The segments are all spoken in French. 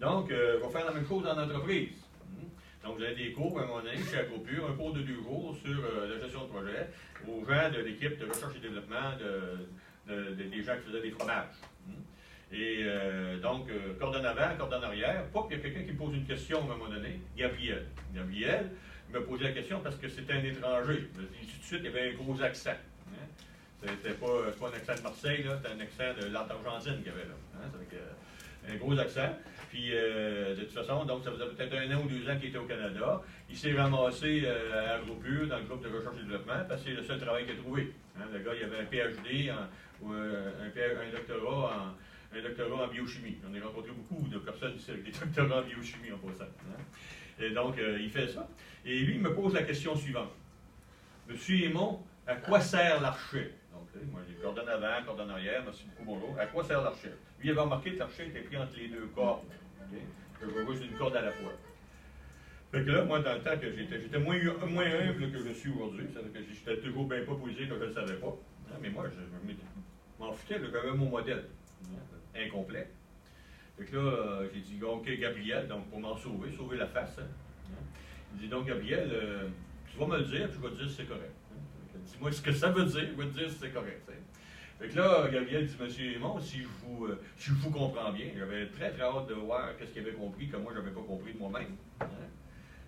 Donc, je vais faire la même chose en entreprise. Donc, vous avez des cours, à un moment donné, chez Agropur, un cours de 2 jours sur la gestion de projet aux gens de l'équipe de recherche et développement des gens qui faisaient des fromages. Et donc, cordon avant, cordon arrière. Pop, il y a quelqu'un qui me pose une question à un moment donné, Gabriel. Gabriel me posait la question parce que c'était un étranger. Tout de suite, il y avait un gros accent. C'était pas un accent de Marseille, c'était un accent de l'Argentine qu'il y avait là. Un gros accent. Puis, de toute façon, donc, ça faisait peut-être 1 an ou 2 ans qu'il était au Canada. Il s'est ramassé à Agropur, dans le groupe de recherche et développement, parce que c'est le seul travail qu'il a trouvé. Le gars, il avait un PhD, un doctorat en biochimie. J'en ai rencontré beaucoup de personnes ici avec des doctorats en biochimie en passant. Et donc, il fait ça. Et lui, il me pose la question suivante. Monsieur Aymon, à quoi sert l'archet? Donc, moi, j'ai cordon avant, cordon arrière, merci beaucoup, bonjour. À quoi sert l'archet? Lui, il avait remarqué que l'archet était pris entre les 2 cordes. Que je vois une corde à la fois. Fait que là, moi, dans le temps que j'étais moins humble que je suis aujourd'hui. C'est-à-dire que j'étais toujours bien pas posé que je ne le savais pas. Mais moi, je m'en foutais, j'avais mon modèle. Incomplet. Fait que là, j'ai dit, OK, Gabriel, donc pour m'en sauver la face. Il dit, donc, Gabriel, tu vas me le dire, puis je vais te dire si c'est correct. Dis-moi ce que ça veut dire, je vais te dire si c'est correct. Fait que là, Gabriel dit, Monsieur Aymon, si je vous comprends bien, j'avais très très hâte de voir qu'est-ce qu'il avait compris, que moi, je n'avais pas compris de moi-même.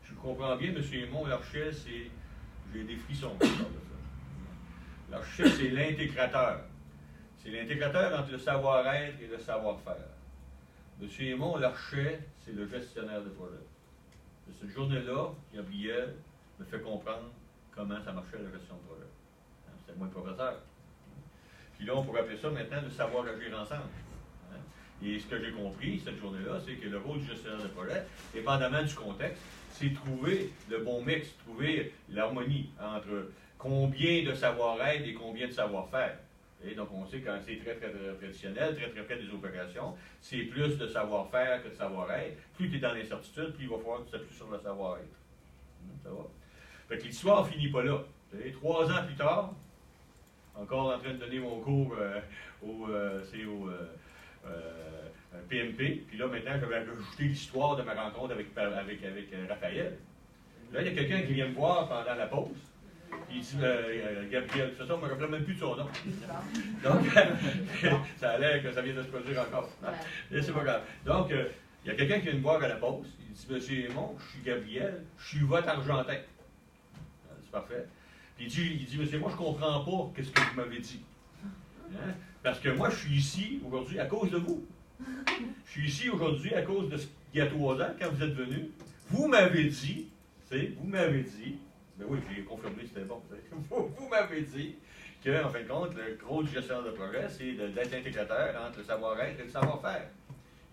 Si je vous comprends bien, Monsieur Aymon, l'archet, c'est. J'ai des frissons quand je parle de ça. L'archet, c'est l'intégrateur. C'est l'intégrateur entre le savoir-être et le savoir-faire. Monsieur Aymon, l'archet, c'est le gestionnaire de projet. De cette journée-là, Gabriel me fait comprendre comment ça marchait la gestion de projet. C'était moi le professeur. Puis là, on pourrait appeler ça maintenant le savoir agir ensemble. Et ce que j'ai compris cette journée-là, c'est que le rôle du gestionnaire de projet, dépendamment du contexte, c'est trouver le bon mix, trouver l'harmonie entre combien de savoir-être et combien de savoir-faire. Et donc, on sait que quand c'est très, très, très traditionnel, très, très près des opérations, c'est plus de savoir-faire que de savoir-être. Plus tu es dans l'incertitude, plus il va falloir que tu t'appuies sur le savoir-être. Ça va? Fait que l'histoire ne finit pas là. 3 ans plus tard, encore en train de donner mon cours au PMP, puis là, maintenant, j'avais ajouté l'histoire de ma rencontre avec Raphaël. Là, il y a quelqu'un qui vient me voir pendant la pause. Il dit, Gabriel, c'est ça, on ne me rappelle même plus de son nom. Donc, ça a l'air que ça vient de se produire encore. Et c'est pas grave. Donc, il y a quelqu'un qui vient me voir à la pause. Il dit, Monsieur Aymon, je suis Gabriel, je suis votre Argentin. C'est parfait. Puis il dit, Monsieur Aymon, je ne comprends pas ce que vous m'avez dit. Parce que moi, je suis ici aujourd'hui à cause de vous. Je suis ici aujourd'hui à cause de ce qu'il y a 3 ans, quand vous êtes venu. Vous m'avez dit, ben oui, j'ai confirmé que c'était bon. Vous m'avez dit qu'en fin de compte, le rôle du gestionnaire de projet, c'est d'être l'intégrateur entre le savoir-être et le savoir-faire.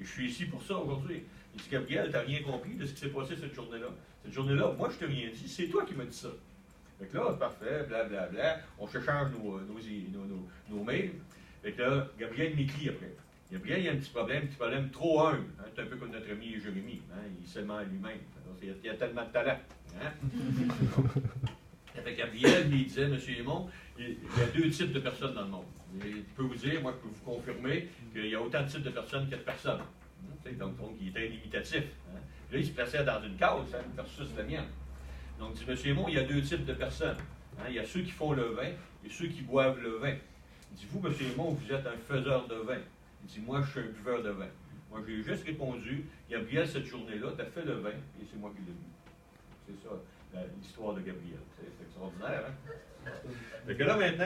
Et je suis ici pour ça aujourd'hui. Il dit, Gabriel, tu n'as rien compris de ce qui s'est passé cette journée-là. Cette journée-là, moi, je ne t'ai rien dit, c'est toi qui m'as dit ça. Fait que là, c'est parfait, blablabla, on s'échange nos mails. Fait que là, Gabriel m'écrit après. Gabriel, il y a un petit problème trop humble. C'est un peu comme notre ami Jérémy. Il se ment à lui-même. Il y a tellement de talent. Avec Gabriel, il disait, Monsieur Aymon, il y a 2 types de personnes dans le monde. Et je peux vous dire, moi, je peux vous confirmer qu'il y a autant de types de personnes qu'il y a de personnes. Donc, il était limitatif. Là, il se plaçait dans une case versus la mienne. Donc, il dit, Monsieur Aymon, il y a 2 types de personnes. Il y a ceux qui font le vin et ceux qui boivent le vin. Il dit, vous, Monsieur Aymon, vous êtes un faiseur de vin. Il dit, moi, je suis un buveur de vin. Moi, j'ai juste répondu, Gabriel, cette journée-là, tu as fait le vin et c'est moi qui l'ai bu. C'est ça, l'histoire de Gabriel. C'est extraordinaire, hein? Fait que là, maintenant,